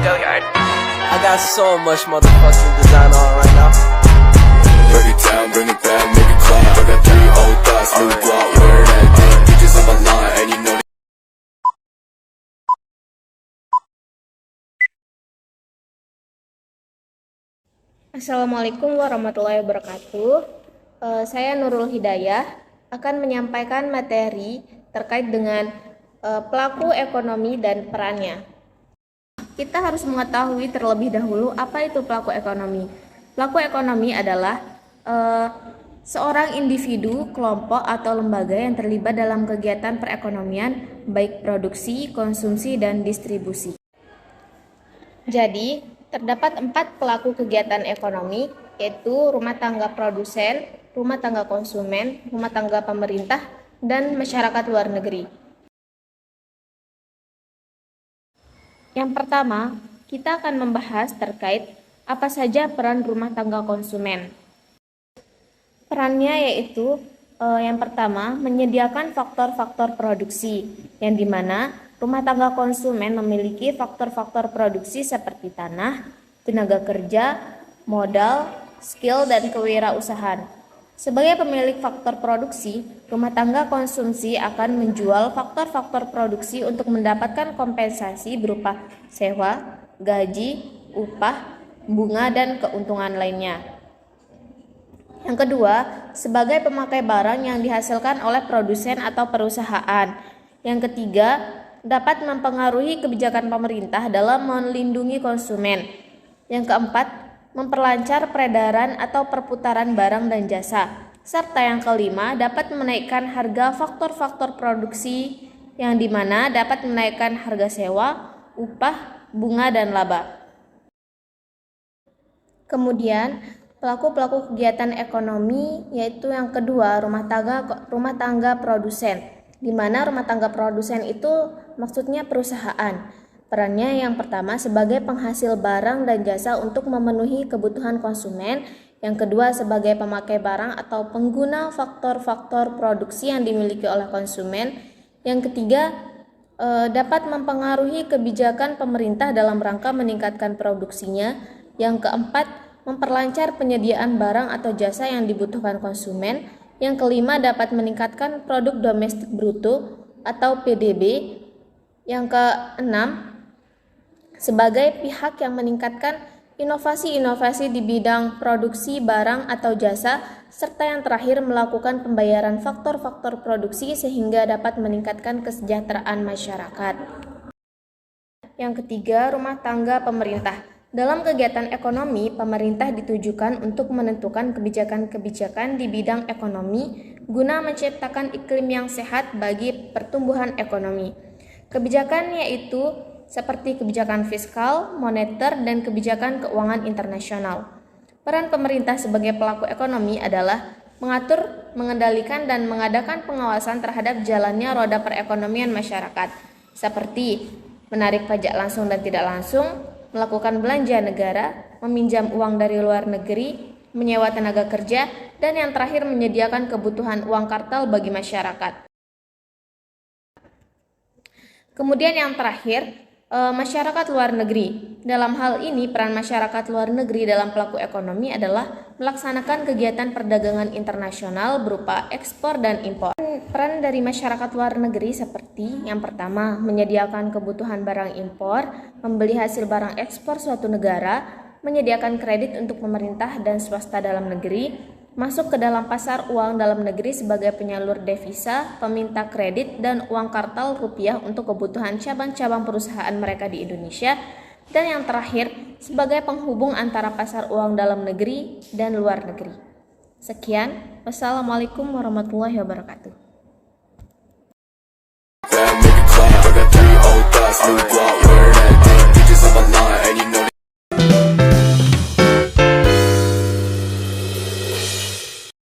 Go yard. I got so much motherfucking design on right now. Break it down, bring it back, make it clap. I got 3 old thoughts, new guap, wear that thing. Bitches on my line, and you know Assalamualaikum warahmatullahi wabarakatuh. Saya Nurul Hidayah akan menyampaikan materi terkait dengan pelaku ekonomi dan perannya. Kita harus mengetahui terlebih dahulu apa itu pelaku ekonomi. Pelaku ekonomi adalah seorang individu, kelompok, atau lembaga yang terlibat dalam kegiatan perekonomian, baik produksi, konsumsi, dan distribusi. Jadi, terdapat 4 pelaku kegiatan ekonomi, yaitu rumah tangga produsen, rumah tangga konsumen, rumah tangga pemerintah, dan masyarakat luar negeri. Yang pertama, kita akan membahas terkait apa saja peran rumah tangga konsumen. Perannya yaitu yang pertama, menyediakan faktor-faktor produksi, yang dimana rumah tangga konsumen memiliki faktor-faktor produksi seperti tanah, tenaga kerja, modal, skill, dan kewirausahaan. Sebagai pemilik faktor produksi, rumah tangga konsumsi akan menjual faktor-faktor produksi untuk mendapatkan kompensasi berupa sewa, gaji, upah, bunga, dan keuntungan lainnya. Yang kedua, sebagai pemakai barang yang dihasilkan oleh produsen atau perusahaan. Yang ketiga, dapat mempengaruhi kebijakan pemerintah dalam melindungi konsumen. Yang keempat, memperlancar peredaran atau perputaran barang dan jasa. Serta yang kelima, dapat menaikkan harga faktor-faktor produksi yang dimana dapat menaikkan harga sewa, upah, bunga, dan laba. Kemudian, pelaku-pelaku kegiatan ekonomi yaitu yang kedua, rumah tangga produsen, di mana rumah tangga produsen itu maksudnya perusahaan. Perannya yang pertama sebagai penghasil barang dan jasa untuk memenuhi kebutuhan konsumen. Yang kedua sebagai pemakai barang atau pengguna faktor-faktor produksi yang dimiliki oleh konsumen. Yang ketiga dapat mempengaruhi kebijakan pemerintah dalam rangka meningkatkan produksinya. Yang keempat memperlancar penyediaan barang atau jasa yang dibutuhkan konsumen. Yang kelima dapat meningkatkan produk domestik bruto atau PDB. Yang keenam, sebagai pihak yang meningkatkan inovasi-inovasi di bidang produksi barang atau jasa, serta yang terakhir melakukan pembayaran faktor-faktor produksi sehingga dapat meningkatkan kesejahteraan masyarakat. Yang ketiga, rumah tangga pemerintah. Dalam kegiatan ekonomi, pemerintah ditujukan untuk menentukan kebijakan-kebijakan di bidang ekonomi guna menciptakan iklim yang sehat bagi pertumbuhan ekonomi. Kebijakan yaitu seperti kebijakan fiskal, moneter, dan kebijakan keuangan internasional. Peran pemerintah sebagai pelaku ekonomi adalah mengatur, mengendalikan, dan mengadakan pengawasan terhadap jalannya roda perekonomian masyarakat, seperti menarik pajak langsung dan tidak langsung, melakukan belanja negara, meminjam uang dari luar negeri, menyewa tenaga kerja, dan yang terakhir menyediakan kebutuhan uang kartal bagi masyarakat. Kemudian yang terakhir, masyarakat luar negeri. Dalam hal ini, peran masyarakat luar negeri dalam pelaku ekonomi adalah melaksanakan kegiatan perdagangan internasional berupa ekspor dan impor. Peran dari masyarakat luar negeri seperti yang pertama, menyediakan kebutuhan barang impor, membeli hasil barang ekspor suatu negara, menyediakan kredit untuk pemerintah dan swasta dalam negeri, masuk ke dalam pasar uang dalam negeri sebagai penyalur devisa, peminta kredit, dan uang kartal rupiah untuk kebutuhan cabang-cabang perusahaan mereka di Indonesia, dan yang terakhir sebagai penghubung antara pasar uang dalam negeri dan luar negeri. Sekian, wassalamualaikum warahmatullahi wabarakatuh.